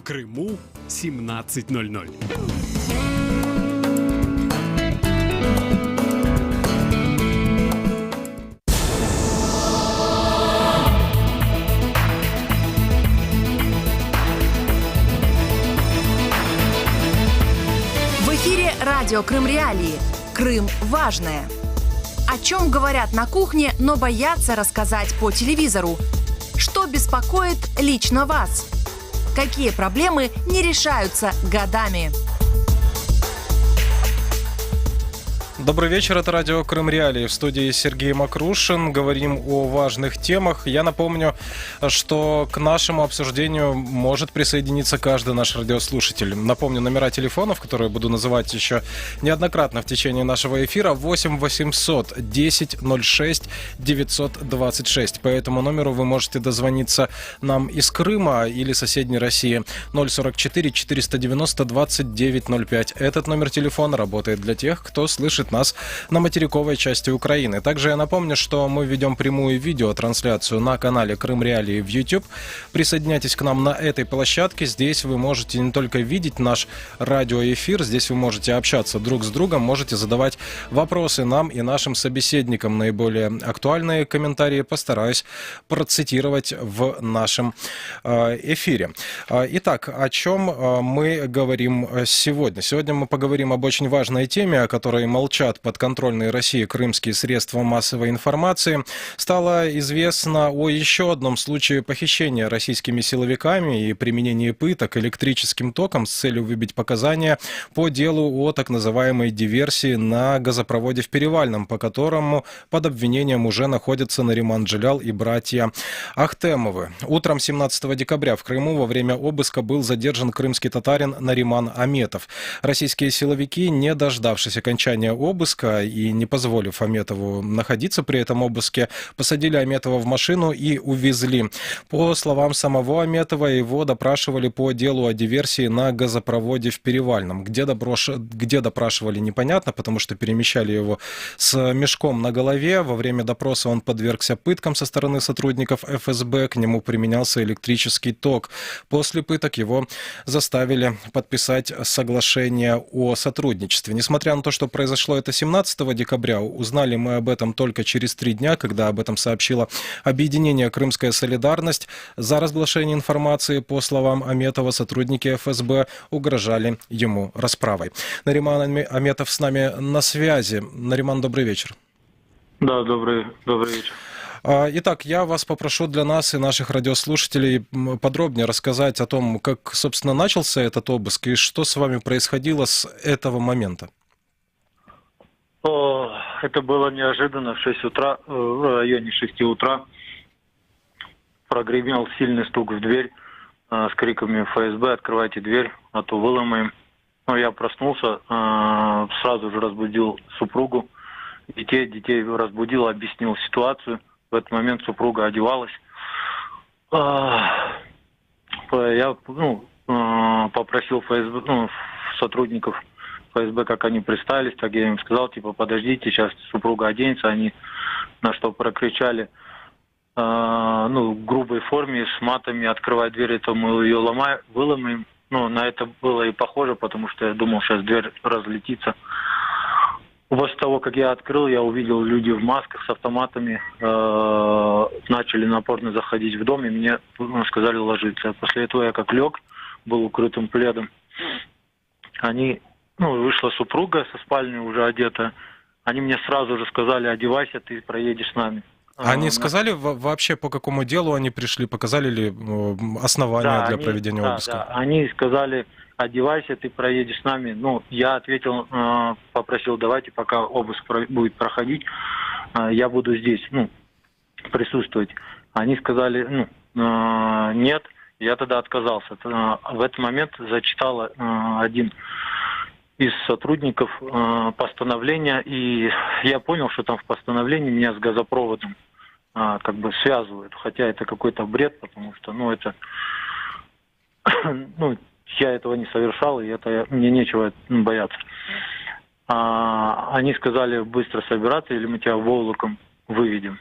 Крыму 17:00. В эфире радио Крым Реалии. Крым важное. О чем говорят на кухне, но боятся рассказать по телевизору? Что беспокоит лично вас? Какие проблемы не решаются годами? Добрый вечер, это радио Крым Реалии. В студии Сергей Макрушин. Говорим о важных темах. Я напомню, что к нашему обсуждению может присоединиться каждый наш радиослушатель. Напомню, номера телефонов, которые буду называть еще неоднократно в течение нашего эфира: 8 800 10 06 926. По этому номеру вы можете дозвониться нам из Крыма или соседней России. 044 490 2905. Этот номер телефона работает для тех, кто слышит нас на материковой части Украины. Также я напомню, что мы ведем прямую видеотрансляцию на канале Крым Реалии в YouTube. Присоединяйтесь к нам на этой площадке. Здесь вы можете не только видеть наш радиоэфир, здесь вы можете общаться друг с другом, можете задавать вопросы нам и нашим собеседникам. Наиболее актуальные комментарии постараюсь процитировать в нашем эфире. Итак, о чем мы говорим сегодня? Сегодня мы поговорим об очень важной теме, о которой молчат подконтрольные России крымские средства массовой информации. Стало известно о еще одном случае похищения российскими силовиками и применении пыток электрическим током с целью выбить показания по делу о так называемой диверсии на газопроводе в Перевальном, по которому под обвинением уже находятся Нариман Джелял и братья Ахтемовы. Утром 17 декабря в Крыму во время обыска был задержан крымский татарин Нариман Аметов. Российские силовики, не дождавшись окончания обыска и не позволив Аметову находиться при этом обыске, посадили Аметова в машину и увезли. По словам самого Аметова, его допрашивали по делу о диверсии на газопроводе в Перевальном. Где допрашивали, непонятно, потому что перемещали его с мешком на голове. Во время допроса он подвергся пыткам со стороны сотрудников ФСБ, к нему применялся электрический ток. После пыток его заставили подписать соглашение о сотрудничестве. Несмотря на то, что произошло это 17 декабря, узнали мы об этом только через 3 дня, когда об этом сообщило объединение «Крымская солидарность». За разглашение информации, по словам Аметова, сотрудники ФСБ угрожали ему расправой. Нариман Аметов с нами на связи. Нариман, добрый вечер. Да, добрый вечер. Итак, я вас попрошу для нас и наших радиослушателей подробнее рассказать о том, как, собственно, начался этот обыск и что с вами происходило с этого момента. Это было неожиданно. В 6 утра, в районе 6 утра прогремел сильный стук в дверь с криками «ФСБ, открывайте дверь, а то выломаем». Я проснулся, сразу же разбудил супругу, детей разбудил, объяснил ситуацию. В этот момент супруга одевалась. Я попросил ФСБ, сотрудников ФСБ, как они представились, так я им сказал, подождите, сейчас супруга оденется. Они на что прокричали в грубой форме, с матами: открывай дверь, это мы ее выломаем. На это было и похоже, потому что я думал, сейчас дверь разлетится. После того, как я открыл, я увидел люди в масках с автоматами, начали напорно заходить в дом, и мне сказали ложиться. После этого я как лег, был укрытым пледом. Вышла супруга со спальни уже одета. Они мне сразу же сказали: одевайся, ты проедешь с нами. Они сказали вообще, по какому делу они пришли? Показали ли основания для проведения обыска? Да, они сказали: одевайся, ты проедешь с нами. Я ответил, попросил: давайте, пока обыск будет проходить, я буду здесь, присутствовать. Они сказали: нет. Я тогда отказался. В этот момент зачитал один из сотрудников постановления, и я понял, что там в постановлении меня с газопроводом связывают. Хотя это какой-то бред, потому что, я этого не совершал, и мне нечего бояться. Они сказали: быстро собираться, или мы тебя волоком выведем.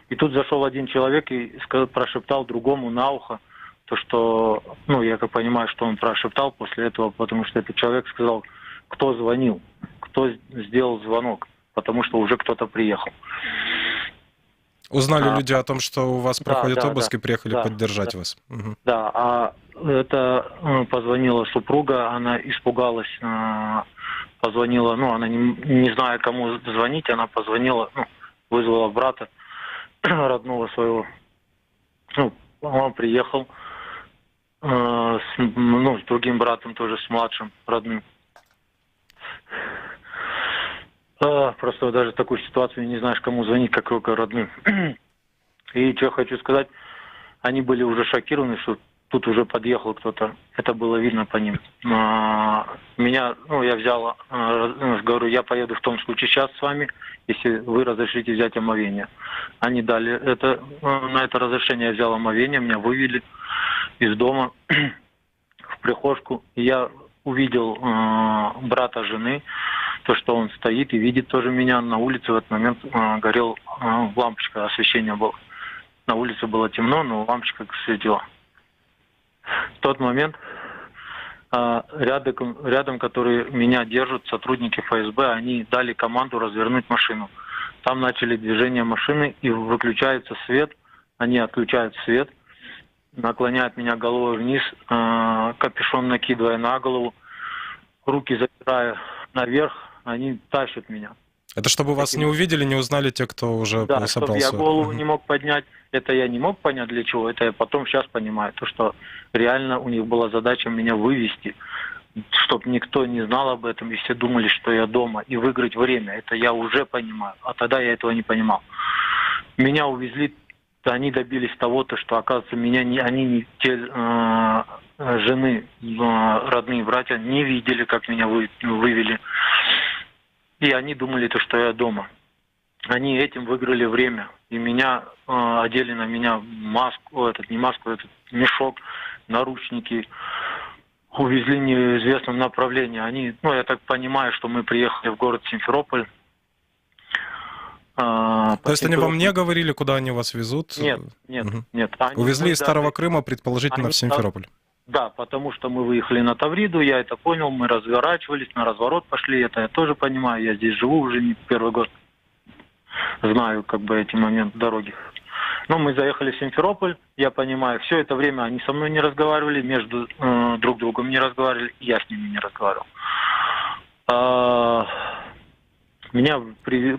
И тут зашел один человек и прошептал другому на ухо то, что, ну, я как понимаю, что он прошептал после этого, потому что этот человек сказал, кто звонил, кто сделал звонок, потому что уже кто-то приехал. Узнали люди о том, что у вас Да, проходит да, обыск, да, и приехали да, поддержать да. вас. Мгм. Да, а это позвонила супруга, она испугалась, позвонила, ну, она не зная, кому звонить, она позвонила, ну, вызвала брата родного своего. Ну, он приехал с другим братом, тоже с младшим родным. Просто даже в такую ситуацию не знаешь, кому звонить, как только родным. И что хочу сказать, они были уже шокированы, что тут уже подъехал кто-то. Это было видно по ним. Меня, ну, я взял, говорю, я поеду в том случае сейчас с вами, если вы разрешите взять омовение. Они дали это, на это разрешение я взял омовение, меня вывели из дома в прихожку. И я увидел брата жены, то, что он стоит и видит тоже меня. На улице в этот момент горел лампочка, освещение было. На улице было темно, но лампочка светила. В тот момент рядом, которые меня держат, сотрудники ФСБ, они дали команду развернуть машину. Там начали движение машины, и выключается свет. Они отключают свет, наклоняют меня головой вниз, капюшон накидывая на голову, руки запирая наверх, они тащат меня. Это чтобы вас не увидели, не узнали те, кто уже Да, чтобы собрался? я голову не мог поднять. Это я не мог понять для чего. Это я потом сейчас понимаю. То, что реально у них была задача меня вывести, чтобы никто не знал об этом, и все думали, что я дома, и выиграть время. Это я уже понимаю. А тогда я этого не понимал. Меня увезли, они добились того, что, оказывается, те жены, родные братья не видели, как меня вывели. И они думали, что я дома. Они этим выиграли время. И меня одели на меня мешок, наручники, увезли в неизвестном направлении. Они, я так понимаю, что мы приехали в город Симферополь. То есть они вам не говорили, куда они вас везут? Нет. Увезли из Старого Крыма, предположительно, в Симферополь. Да, потому что мы выехали на Тавриду, я это понял, мы разворачивались, на разворот пошли, это я тоже понимаю, я здесь живу уже не первый год, знаю эти моменты дороги. Но мы заехали в Симферополь, я понимаю, все это время они со мной не разговаривали, между друг другом не разговаривали, я с ними не разговаривал. Меня,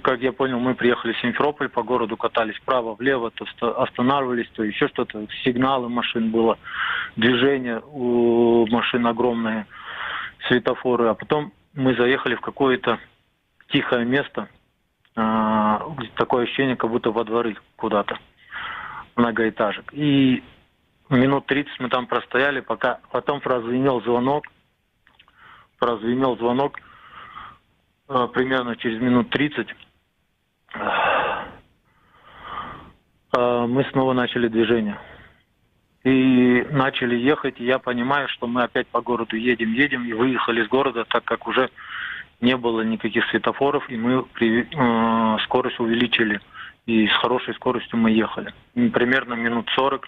как я понял, мы приехали в Симферополь, по городу катались вправо-влево, то останавливались, то еще что-то, сигналы машин было, движение у машин огромное, светофоры. А потом мы заехали в какое-то тихое место, такое ощущение, как будто во дворы куда-то, многоэтажек. И минут 30 мы там простояли, пока потом прозвенел звонок, примерно через минут 30 мы снова начали движение. И начали ехать, и я понимаю, что мы опять по городу едем, и выехали из города, так как уже не было никаких светофоров, и мы скорость увеличили, и с хорошей скоростью мы ехали. И примерно минут 40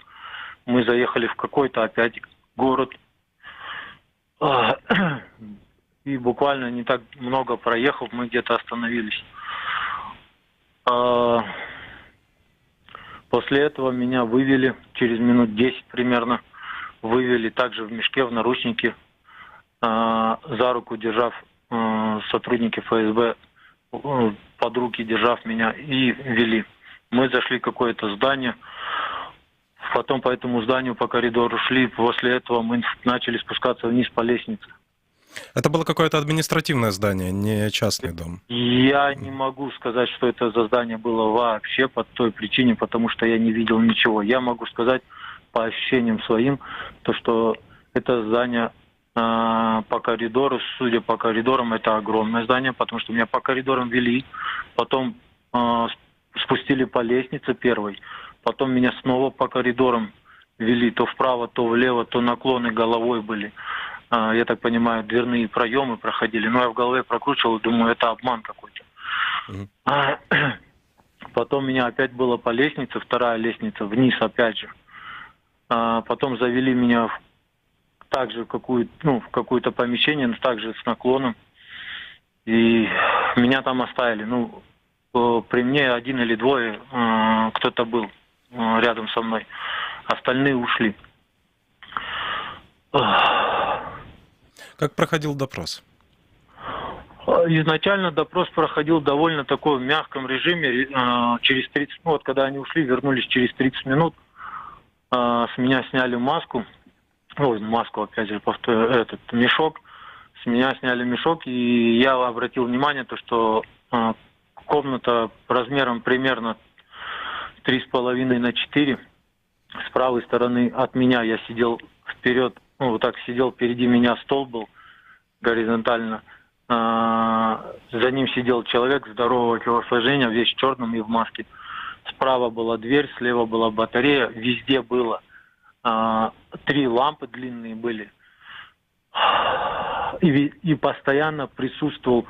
мы заехали в какой-то опять город, и буквально не так много проехав, мы где-то остановились. После этого меня вывели, через минут 10 примерно, вывели также в мешке, в наручники, за руку держав сотрудники ФСБ, под руки держав меня, и вели. Мы зашли в какое-то здание, потом по этому зданию по коридору шли, после этого мы начали спускаться вниз по лестнице. Это было какое-то административное здание, не частный дом? Я не могу сказать, что это за здание было вообще по той причине, потому что я не видел ничего. Я могу сказать по ощущениям своим, то что это здание по коридору, судя по коридорам, это огромное здание, потому что меня по коридорам вели, потом спустили по лестнице первой, потом меня снова по коридорам вели, то вправо, то влево, то наклоны головой были. Я так понимаю, дверные проемы проходили. Но я в голове прокручивал, думаю, это обман какой-то. Потом меня опять было по лестнице, вторая лестница, вниз опять же. Потом завели меня также в какое-то помещение, но также с наклоном. И меня там оставили. Ну, при мне один или двое кто-то был рядом со мной. Остальные ушли. Как проходил допрос? Изначально допрос проходил довольно такой в мягком режиме. Через 30 минут, когда они ушли, вернулись через 30 минут. С меня сняли маску. Ой, маску, опять же, этот мешок. С меня сняли мешок, и я обратил внимание, то, что комната размером примерно 3,5 на 4. С правой стороны от меня я сидел вперед, ну, вот так сидел, впереди меня стол был горизонтально. За ним сидел человек здорового телосложения, весь в черном и в маске. Справа была дверь, слева была батарея, везде было 3 лампы длинные были. И постоянно присутствовал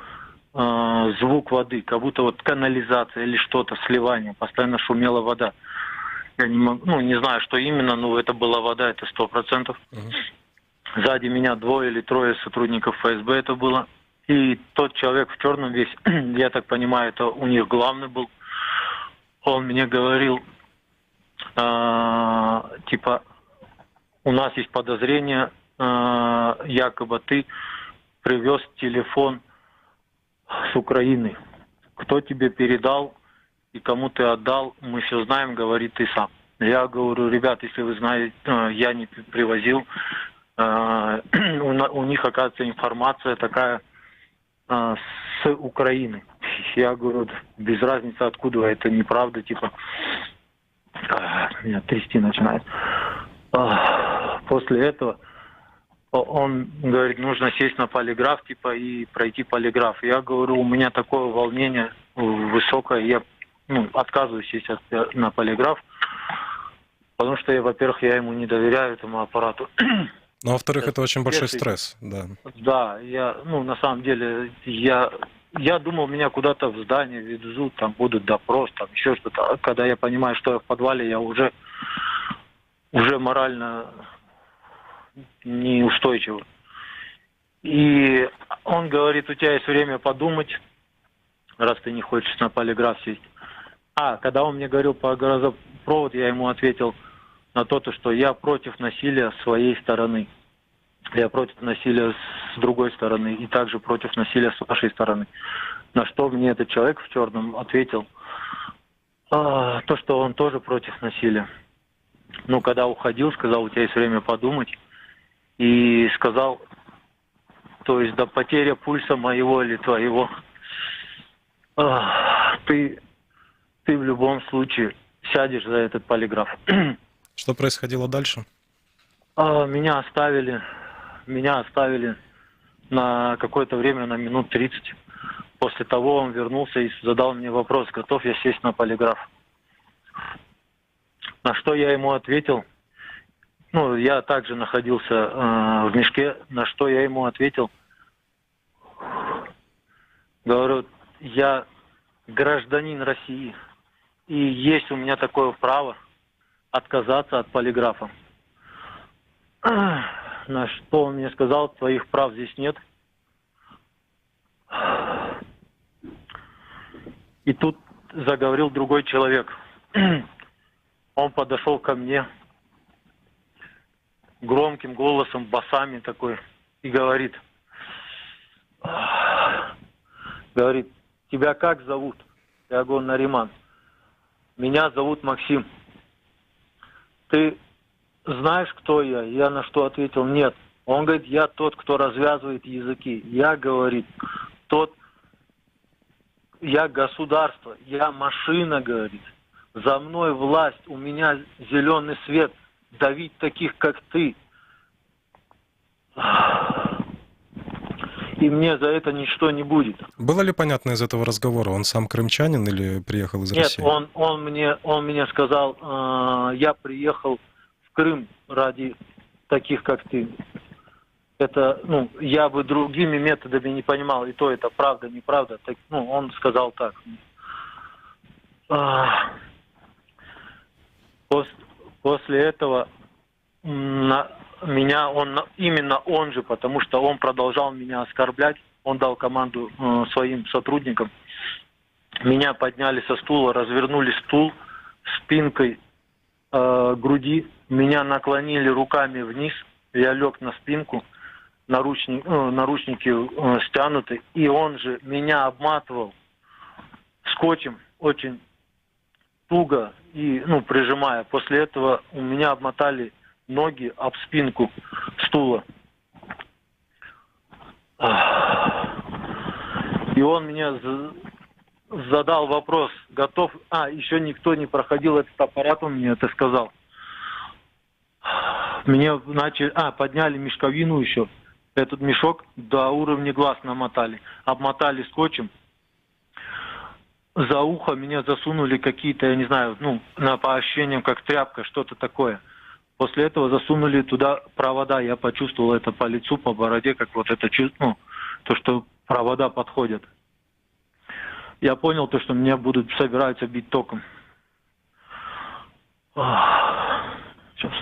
звук воды, как будто вот канализация или что-то, сливание. Постоянно шумела вода. Я не могу, не знаю, что именно, но это была вода, это 100%. Сзади меня 2 или 3 сотрудников ФСБ это было. И тот человек в черном весь, я так понимаю, это у них главный был. Он мне говорил, типа, у нас есть подозрение, якобы ты привез телефон с Украины. Кто тебе передал и кому ты отдал, мы все знаем, говорит ты сам. Я говорю, ребят, если вы знаете, я не привозил. У них, оказывается, информация такая с Украины. Я говорю, без разницы откуда, это неправда, типа, меня трясти начинает. После этого он говорит, нужно сесть на полиграф, типа, и пройти полиграф. Я говорю, у меня такое волнение высокое, я отказываюсь сесть на полиграф, потому что, во-первых, я ему не доверяю, этому аппарату. Ну, во-вторых, это очень большой стресс, да. Да, на самом деле, я думал, меня куда-то в здание везут, там будут допрос, там еще что-то. Когда я понимаю, что я в подвале, я уже морально неустойчив. И он говорит, у тебя есть время подумать, раз ты не хочешь на полиграф сесть. Когда он мне говорил по газопроводу, я ему ответил на то, что я против насилия с своей стороны. Я против насилия с другой стороны. И также против насилия с вашей стороны. На что мне этот человек в черном ответил, то, что он тоже против насилия. Когда уходил, сказал, у тебя есть время подумать. И сказал, то есть до потери пульса моего или твоего, ты в любом случае сядешь за этот полиграф. Что происходило дальше? Меня оставили на какое-то время, на минут 30. После того он вернулся и задал мне вопрос, готов я сесть на полиграф. На что я ему ответил, я также находился в мешке, на что я ему ответил, говорю, я гражданин России, и есть у меня такое право отказаться от полиграфа. На что он мне сказал, твоих прав здесь нет. И тут заговорил другой человек. Он подошел ко мне громким голосом, басами такой, и говорит, тебя как зовут? Я говорю, Нариман. Меня зовут Максим. Ты знаешь, кто я? Я на что ответил, нет. Он говорит, я тот, кто развязывает языки. Я, говорит, я государство, я машина, говорит. За мной власть, у меня зеленый свет. Давить таких, как ты. И мне за это ничто не будет. Было ли понятно из этого разговора, он сам крымчанин или приехал из России? Нет, он мне сказал, я приехал в Крым ради таких, как ты. Это, я бы другими методами не понимал, и то это правда, неправда. Так, он сказал так. После этого именно он же, потому что он продолжал меня оскорблять, он дал команду своим сотрудникам. Меня подняли со стула, развернули стул спинкой груди, меня наклонили руками вниз, я лег на спинку, наручники стянуты, и он же меня обматывал скотчем очень туго и прижимая. После этого у меня обмотали ноги об спинку стула. И он меня задал вопрос, готов... еще никто не проходил этот аппарат, он мне это сказал. Мне подняли мешковину еще. Этот мешок до уровня глаз намотали. Обмотали скотчем. За ухо меня засунули какие-то, я не знаю, по ощущениям, как тряпка, что-то такое. После этого засунули туда провода. Я почувствовал это по лицу, по бороде, как вот это чувство, то, что провода подходят. Я понял то, что меня собираются бить током. Сейчас.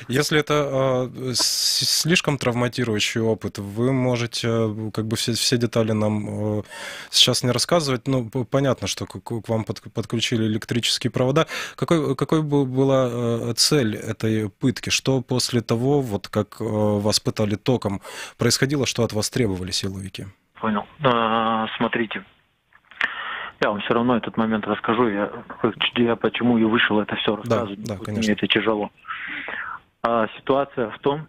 Если это слишком травматирующий опыт, вы можете все детали нам сейчас не рассказывать. Ну, понятно, что к вам подключили электрические провода. Какой была цель этой пытки? Что после того, вот как вас пытали током, происходило, что от вас требовали силовики? Понял. Смотрите. Я вам все равно этот момент расскажу. Я почему и вышел это все рассказывать. Да, конечно. Мне это тяжело. Ситуация в том,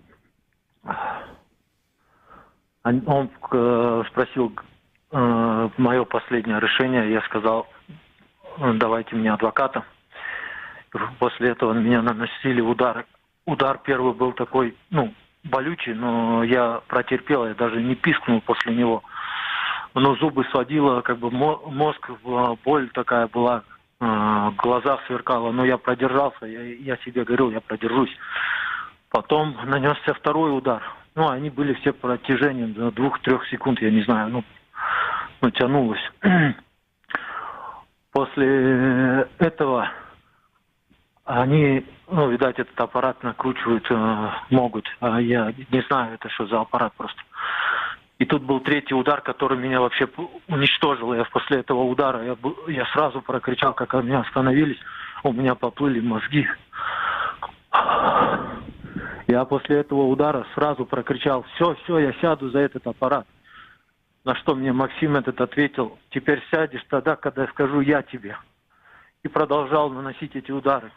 он спросил мое последнее решение, я сказал, давайте мне адвоката. После этого на меня наносили удары. Удар первый был такой, болючий, но я протерпел, я даже не пискнул после него. Но зубы сводило, мозг, боль такая была, в глазах сверкало, но я продержался, я себе говорил, я продержусь. Потом нанесся второй удар. Они были все протяжением до 2-3 секунд, я не знаю, тянулось. После этого они, видать, этот аппарат накручивают могут. А я не знаю, это что за аппарат просто. И тут был третий удар, который меня вообще уничтожил. Я после этого удара, я сразу прокричал, как они остановились, у меня поплыли мозги. Я после этого удара сразу прокричал, все, я сяду за этот аппарат. На что мне Максим этот ответил, теперь сядешь тогда, когда скажу я тебе. И продолжал наносить эти удары.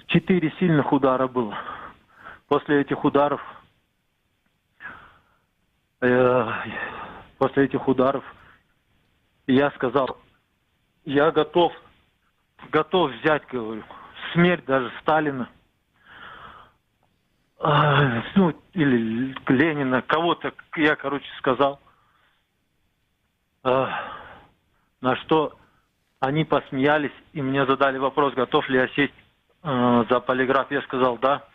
4 сильных удара было. После этих ударов я сказал, я готов взять, говорю, смерть даже Сталина, или Ленина, кого-то, я, сказал. На что они посмеялись и мне задали вопрос, готов ли я сесть за полиграф. Я сказал, да.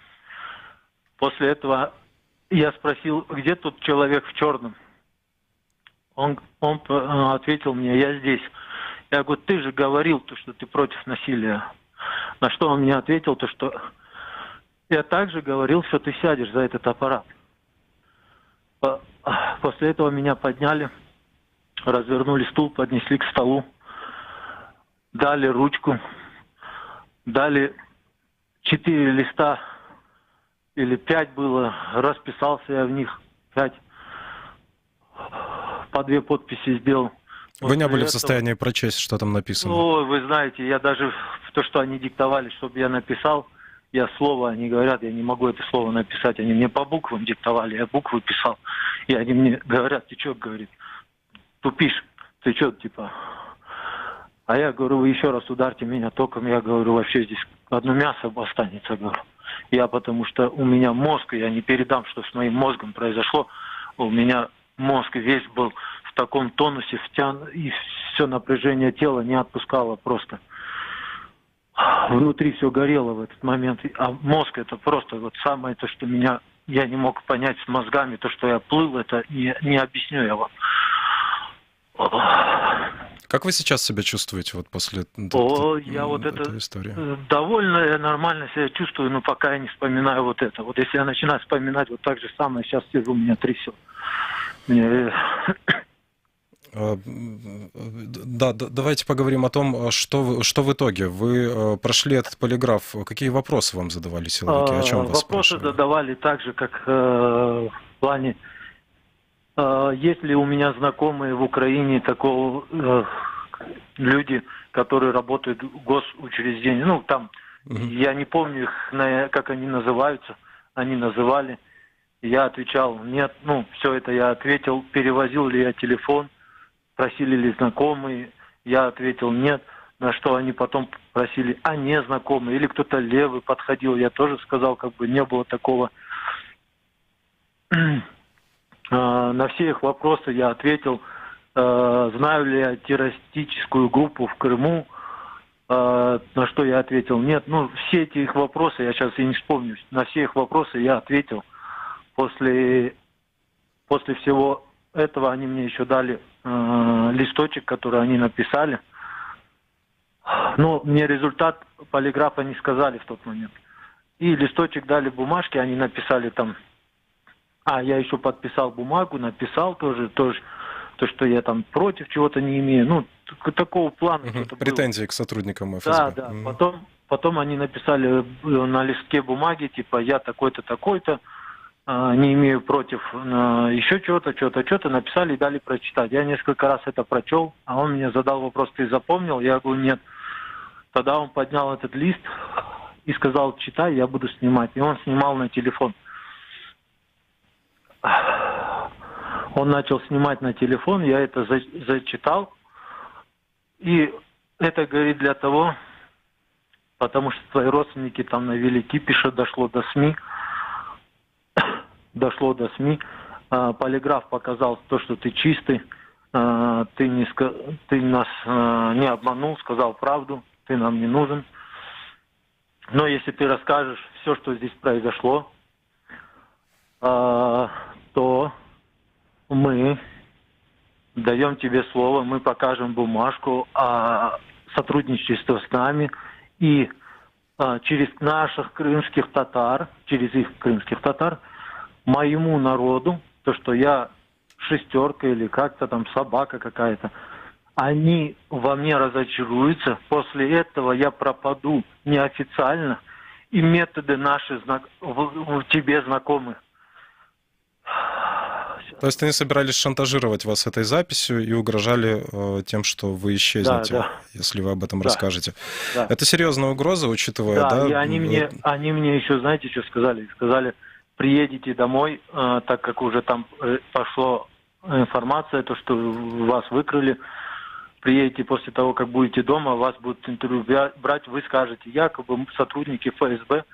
После этого я спросил, где тут человек в черном? Он ответил мне, я здесь. Я говорю, ты же говорил, что ты против насилия. На что он мне ответил, что я также говорил, что ты сядешь за этот аппарат. После этого меня подняли, развернули стул, поднесли к столу, дали ручку, дали 4 листа, или 5 было, расписался я в них, 5, по 2 подписи сделал. Вы не были в состоянии прочесть, что там написано? Вы знаете, я даже то, что они диктовали, чтобы я написал, слово, они говорят, я не могу это слово написать, они мне по буквам диктовали, я буквы писал, и они мне говорят, ты что, говорит, тупишь, ты что, А я говорю, вы еще раз ударьте меня током, я говорю, вообще здесь одно мясо останется, говорю. Потому что у меня мозг, я не передам, что с моим мозгом произошло, у меня мозг весь был в таком тонусе, и все напряжение тела не отпускало просто. Внутри все горело в этот момент. А мозг это просто самое то, что меня я не мог понять с мозгами то, что я плыл, это не объясню я вам. Как вы сейчас себя чувствуете вот после Я вот этой истории? довольно нормально себя чувствую, но пока я не вспоминаю вот это. Вот если я начинаю вспоминать вот так же самое, сейчас сижу, меня трясет. Да, давайте поговорим о том, что в итоге. Вы прошли этот полиграф. Какие вопросы вам задавали силовики? О чем вас Вопросы спрашивали? задавали так же, как в плане, есть ли у меня знакомые в Украине такого люди, которые работают в госучреждении. Ну, там, я не помню их, как они называются. Они называли. Я отвечал, нет. Ну, все это я ответил. Перевозил ли я телефон? Просили ли знакомые? Я ответил нет. На что они потом просили, незнакомые. Или кто-то левый подходил. Я тоже сказал, как бы не было такого. На все их вопросы я ответил. Знаю ли я террористическую группу в Крыму? На что я ответил нет. Ну, все эти их вопросы, я сейчас и не вспомню. На все их вопросы я ответил. После всего этого они мне еще дали листочек, который они написали. Но мне результат полиграфа не сказали в тот момент. И листочек дали бумажки, они написали там. Я еще подписал бумагу, написал тоже, то, что я там против чего-то не имею. Ну, такого плана. Претензии к сотрудникам ФСБ. Да. Потом они написали на листке бумаги, типа, я такой-то, такой-то, не имею против еще чего-то, написали и дали прочитать. Я несколько раз это прочел, а он мне задал вопрос, ты запомнил? Я говорю, нет. Тогда он поднял этот лист и сказал, читай, я буду снимать. И он снимал на телефон. Он начал снимать на телефон, я это зачитал. И это говорит для того, потому что твои родственники там навели кипиша, дошло до СМИ. Полиграф показал то, что ты чистый, ты нас не обманул, сказал правду, ты нам не нужен. Но если ты расскажешь все, что здесь произошло, то мы даем тебе слово, мы покажем бумажку о сотрудничестве с нами и через наших крымских татар, через их крымских татар, моему народу, то, что я шестерка или как-то там собака какая-то, они во мне разочаруются, после этого я пропаду неофициально, и методы наши в тебе знакомы. То есть они собирались шантажировать вас этой записью и угрожали тем, что вы исчезнете, если вы об этом расскажете. Да. Это серьезная угроза, учитывая, да? И они мне еще, знаете, что сказали? Сказали, приедете домой, так как уже там пошла информация, то, что вас выкрали, приедете после того, как будете дома, вас будут интервью брать, вы скажете, якобы сотрудники ФСБ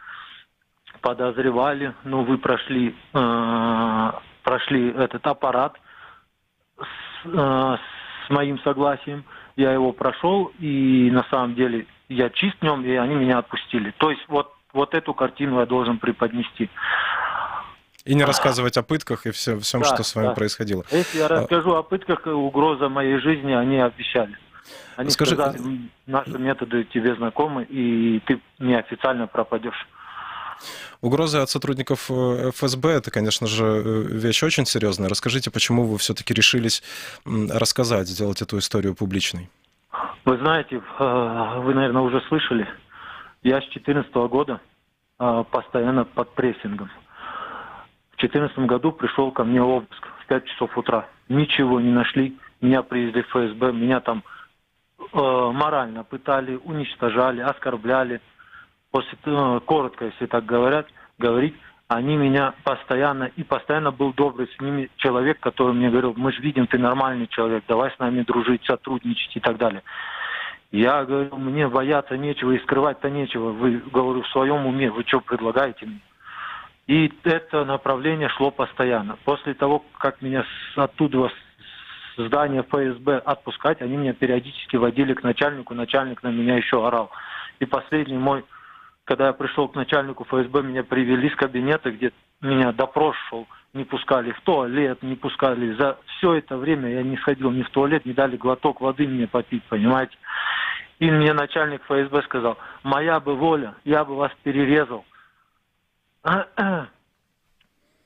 подозревали, вы прошли этот аппарат с моим согласием, я его прошел, и на самом деле я чист в нем, и они меня отпустили. То есть вот эту картину я должен преподнести. И не рассказывать о пытках и всем, что с вами происходило. Если я расскажу о пытках, угроза моей жизни, они обещали. Они сказали, наши методы тебе знакомы, и ты неофициально пропадешь. Угрозы от сотрудников ФСБ – это, конечно же, вещь очень серьезная. Расскажите, почему вы все-таки решились рассказать, сделать эту историю публичной? Вы знаете, вы, наверное, уже слышали, я с 2014 года постоянно под прессингом. В 2014 году пришел ко мне обыск в 5 часов утра. Ничего не нашли, меня привезли в ФСБ, меня там морально пытали, уничтожали, оскорбляли. Коротко, если так говорить, они меня постоянно был добрый с ними человек, который мне говорил, мы же видим, ты нормальный человек, давай с нами дружить, сотрудничать и так далее. Я говорю, мне бояться нечего и скрывать-то нечего, вы, говорю, в своем уме, вы что предлагаете мне? И это направление шло постоянно. После того, как меня оттуда с здания ФСБ отпускать, они меня периодически водили к начальнику, начальник на меня еще орал. И последний мой, когда я пришел к начальнику ФСБ, меня привели с кабинета, где меня допрос шел, не пускали в туалет, не пускали. За все это время я не сходил ни в туалет, не дали глоток воды мне попить, понимаете. И мне начальник ФСБ сказал: моя бы воля, я бы вас перерезал.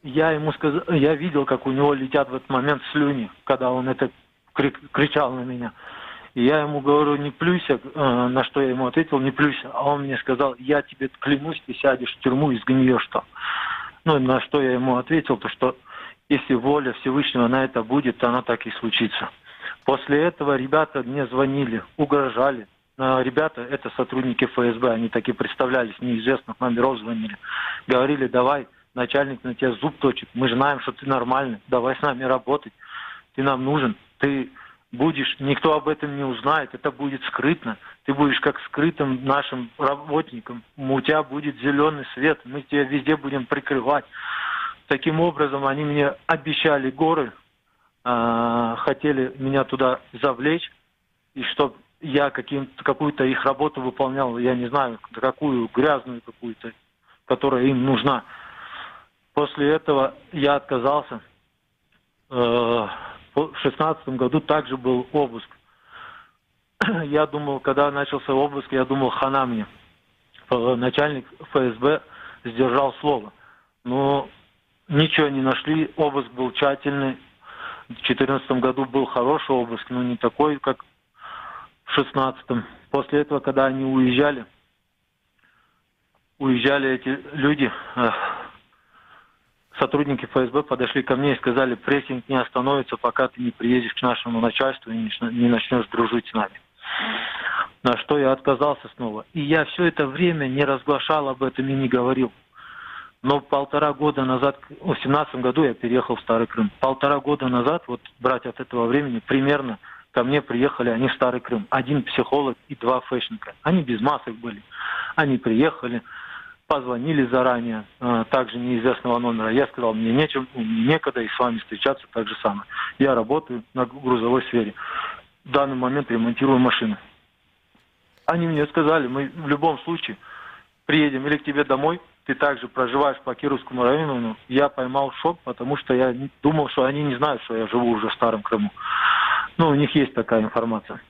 Я ему сказал, я видел, как у него летят в этот момент слюни, когда он это кричал на меня. И я ему говорю: не плюйся, на что я ему ответил: не плюйся. А он мне сказал: я тебе клянусь, ты сядешь в тюрьму и сгниешь там. Ну, на что я ему ответил, то что если воля Всевышнего на это будет, то оно так и случится. После этого ребята мне звонили, угрожали. Ребята, это сотрудники ФСБ, они так и представлялись, неизвестных номеров звонили. Говорили: давай, начальник на тебя зуб точит, мы же знаем, что ты нормальный, давай с нами работать, ты нам нужен, ты будешь, никто об этом не узнает, это будет скрытно, ты будешь как скрытым нашим работником, у тебя будет зеленый свет, мы тебя везде будем прикрывать. Таким образом, они мне обещали горы, хотели меня туда завлечь, и чтобы я какую-то их работу выполнял, я не знаю, какую, грязную какую-то, которая им нужна. После этого я отказался. В 2016 году также был обыск. Я думал, когда начался обыск, я думал, хана мне. Начальник ФСБ сдержал слово. Но ничего не нашли, обыск был тщательный. В 2014 году был хороший обыск, но не такой, как в 2016. После этого, когда они уезжали эти люди, сотрудники ФСБ подошли ко мне и сказали: прессинг не остановится, пока ты не приедешь к нашему начальству и не начнешь дружить с нами. На что я отказался снова. И я все это время не разглашал об этом и не говорил. Но 1,5 года назад, в 2017 году я переехал в Старый Крым. 1,5 года назад, вот брать от этого времени, примерно ко мне приехали они в Старый Крым. 1 психолог и 2 фэшника. Они без масок были. Они приехали, позвонили заранее, также неизвестного номера. Я сказал: мне некогда и с вами встречаться так же самое. Я работаю на грузовой сфере. В данный момент ремонтирую машины. Они мне сказали: мы в любом случае приедем или к тебе домой, ты также проживаешь по Кировскому району. Но я поймал шок, потому что я думал, что они не знают, что я живу уже в Старом Крыму. Ну, у них есть такая информация.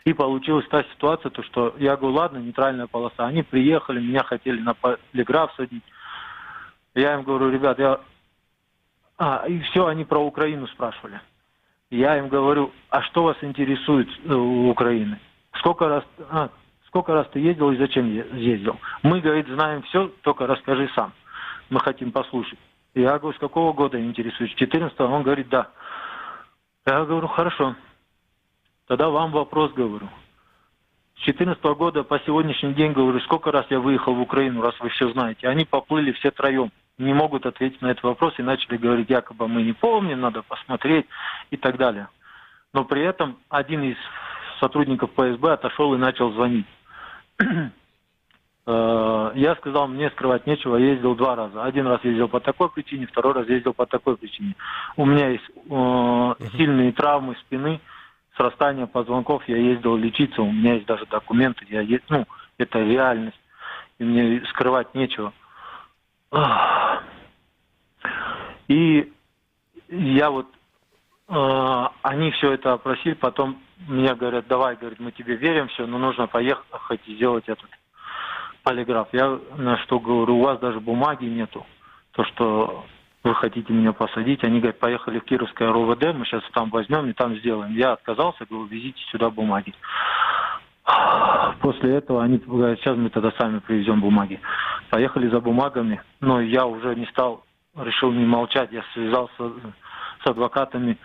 И получилась та ситуация, то что я говорю: ладно, нейтральная полоса. Они приехали, меня хотели на полиграф садить. Я им говорю: ребят, и все, они про Украину спрашивали. Я им говорю: а что вас интересует у Украины? Сколько раз ты ездил и зачем ездил? Мы, говорит, знаем все, только расскажи сам. Мы хотим послушать. Я говорю: с какого года интересует? С 14-го? Он говорит: да. Я говорю: хорошо. Тогда вам вопрос, говорю. С 2014 года по сегодняшний день, говорю, сколько раз я выехал в Украину, раз вы все знаете. Они поплыли все троем. Не могут ответить на этот вопрос и начали говорить: якобы мы не помним, надо посмотреть и так далее. Но при этом один из сотрудников ФСБ отошел и начал звонить. Я сказал: мне скрывать нечего, я ездил 2 раза. 1 раз ездил по такой причине, 2 раз ездил по такой причине. У меня есть сильные травмы спины, срастание позвонков, я ездил лечиться, у меня есть даже документы, это реальность, и мне скрывать нечего. И я они все это опросили, потом мне говорят: давай, говорит, мы тебе верим, все, но нужно поехать и сделать этот полиграф. Я на что говорю: у вас даже бумаги нету, то, что вы хотите меня посадить. Они говорят: поехали в Кировское РОВД, мы сейчас там возьмем и там сделаем. Я отказался, говорю: везите сюда бумаги. После этого они говорят: сейчас мы тогда сами привезем бумаги. Поехали за бумагами, но я уже не стал, решил не молчать, я связался с адвокатами,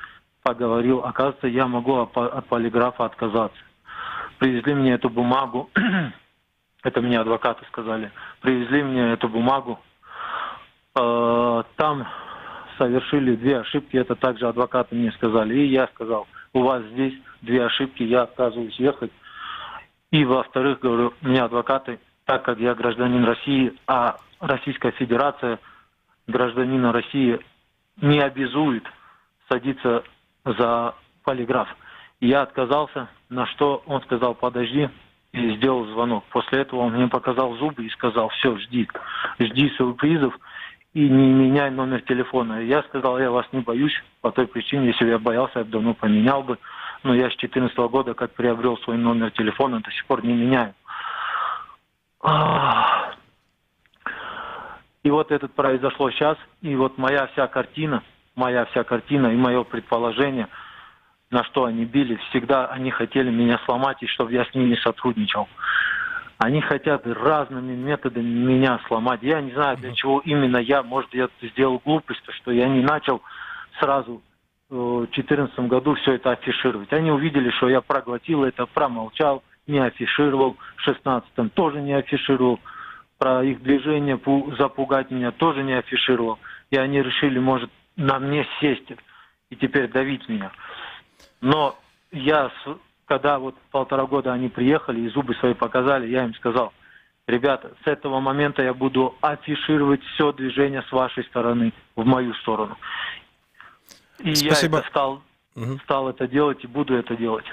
поговорил. Оказывается, я могу от полиграфа отказаться. Привезли мне эту бумагу, это мне адвокаты сказали, привезли мне эту бумагу. Там совершили 2 ошибки, это также адвокаты мне сказали. И я сказал: у вас здесь 2 ошибки, я отказываюсь ехать. И во-вторых, говорю, мне адвокаты, так как я гражданин России, а Российская Федерация гражданина России не обязует садиться за полиграф. Я отказался, на что он сказал: подожди, и сделал звонок. После этого он мне показал зубы и сказал: все, жди сюрпризов. и не меняй номер телефона. Я сказал, я вас не боюсь по той причине, если бы я боялся, я бы давно поменял бы. Но я с 2014 года, как приобрел свой номер телефона, до сих пор не меняю. И вот это произошло сейчас, и вот моя вся картина и мое предположение, на что они били, всегда они хотели меня сломать, и чтобы я с ними сотрудничал. Они хотят разными методами меня сломать. Я не знаю, для чего именно может, я сделал глупость, что я не начал сразу в 2014 году все это афишировать. Они увидели, что я проглотил это, промолчал, не афишировал. В 2016 тоже не афишировал. Про их движение запугать меня тоже не афишировал. И они решили, может, на мне сесть и теперь давить меня. Но когда вот 1,5 года они приехали и зубы свои показали, я им сказал, ребята, с этого момента я буду афишировать все движение с вашей стороны в мою сторону. И Спасибо. я стал это делать и буду это делать.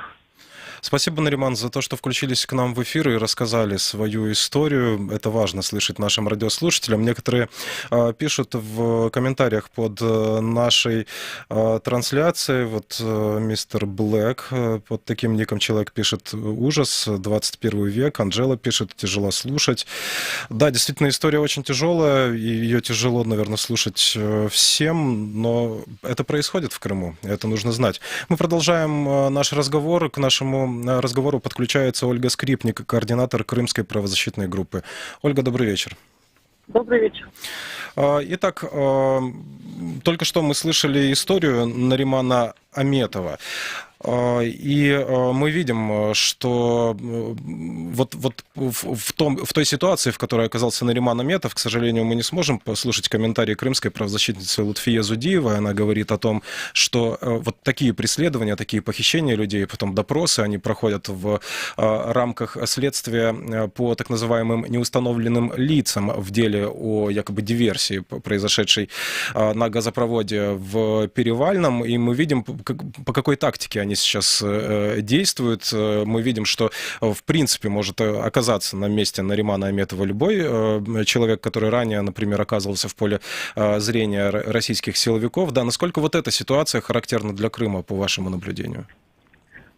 Спасибо, Нариман, за то, что включились к нам в эфир и рассказали свою историю. Это важно слышать нашим радиослушателям. Некоторые пишут в комментариях под нашей трансляцией. Вот мистер Блэк под таким ником человек пишет: ужас, 21 век. Анжела пишет: тяжело слушать. Да, действительно, история очень тяжелая, и ее тяжело, наверное, слушать всем, но это происходит в Крыму, это нужно знать. Мы продолжаем наш разговор. К нашему разговору подключается Ольга Скрипник, координатор Крымской правозащитной группы. Ольга, добрый вечер. Добрый вечер. Итак, только что мы слышали историю Наримана Аметова. И мы видим, что вот в той ситуации, в которой оказался Нариман Аметов, к сожалению, мы не сможем послушать комментарии крымской правозащитницы Лутфии Зудиевой. Она говорит о том, что вот такие преследования, такие похищения людей, потом допросы, они проходят в рамках следствия по так называемым неустановленным лицам в деле о якобы диверсии, произошедшей на газопроводе в Перевальном. И мы видим, по какой тактике они сейчас действуют. Мы видим, что в принципе может оказаться на месте Наримана Аметова любой человек, который ранее, например, оказывался в поле зрения российских силовиков. Да, насколько вот эта ситуация характерна для Крыма, по вашему наблюдению?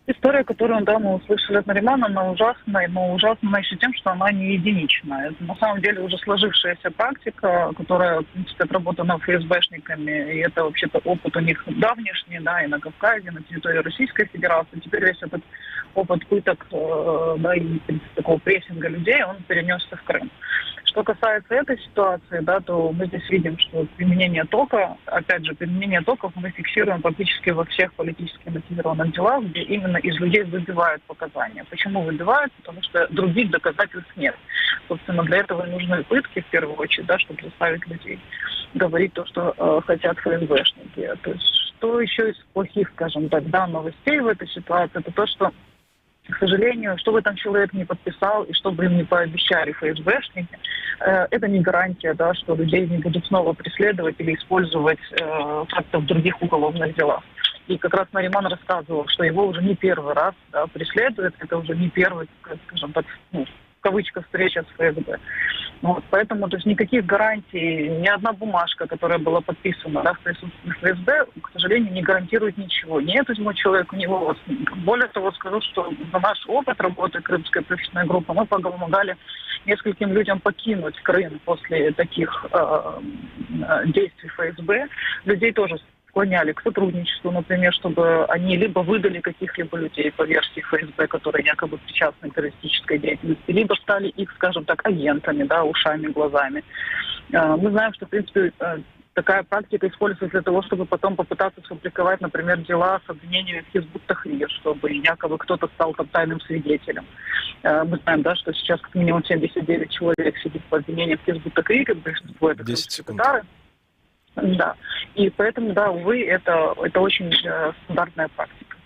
История, которую мы услышали от Наримана, она ужасная, но ужасна еще тем, что она не единичная. Это на самом деле уже сложившаяся практика, которая, в принципе, отработана ФСБшниками, и это вообще-то опыт у них давнешний, да, и на Кавказе, на территории Российской Федерации. Теперь весь этот опыт пыток, да, и такого прессинга людей, он перенесся в Крым. Что касается этой ситуации, да, то мы здесь видим, что применение тока, опять же, применение токов мы фиксируем практически во всех политически мотивированных делах, где именно из людей выбивают показания. Почему выбивают? Потому что других доказательств нет. Собственно, для этого нужны пытки, в первую очередь, да, чтобы заставить людей говорить то, что хотят ФСБшники. То есть, что еще из плохих, скажем так, да, новостей в этой ситуации, это то, что, к сожалению, что бы там человек не подписал и что бы им не пообещали ФСБшники, это не гарантия, да, что людей не будут снова преследовать или использовать как-то в других уголовных делах. И как раз Нариман рассказывал, что его уже не первый раз, да, преследуют, это уже не первый, скажем так, в кавычках, встреча с ФСБ. Вот, поэтому то есть никаких гарантий, ни одна бумажка, которая была подписана, да, в присутствии ФСБ, к сожалению, не гарантирует ничего. Ни этому человеку, ни его родственникам. Более того, скажу, что за наш опыт работы Крымской профессиональной группы мы помогали нескольким людям покинуть Крым после таких действий ФСБ. Людей тоже склоняли к сотрудничеству, например, чтобы они либо выдали каких-либо людей по версии ФСБ, которые якобы причастны к террористической деятельности, либо стали их, скажем так, агентами, да, ушами, глазами. Мы знаем, что, в принципе, такая практика используется для того, чтобы потом попытаться сфабриковать, например, дела с обвинениями в Хизбут Тахрир, чтобы якобы кто-то стал там тайным свидетелем. Мы знаем, да, что сейчас как минимум 79 человек сидит по обвинениям в Хизбут Тахрир, большинство это татары. Да. И поэтому, да, увы, это очень стандартная практика.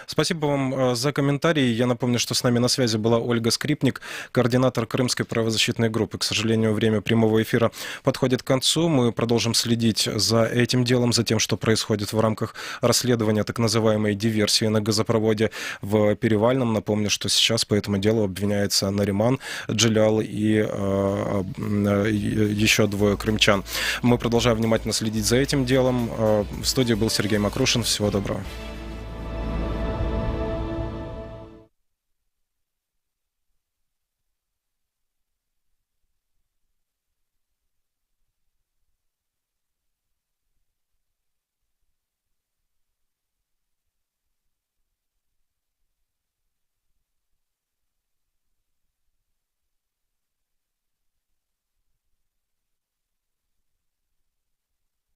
Спасибо вам за комментарий. Я напомню, что с нами на связи была Ольга Скрипник, координатор Крымской правозащитной группы. К сожалению, время прямого эфира подходит к концу. Мы продолжим следить за этим делом, за тем, что происходит в рамках расследования так называемой диверсии на газопроводе в Перевальном. Напомню, что сейчас по этому делу обвиняется Нариман Джилял и еще двое крымчан. Мы продолжаем внимательно следить за этим делом. В студии был Сергей Макрушин. Всего доброго.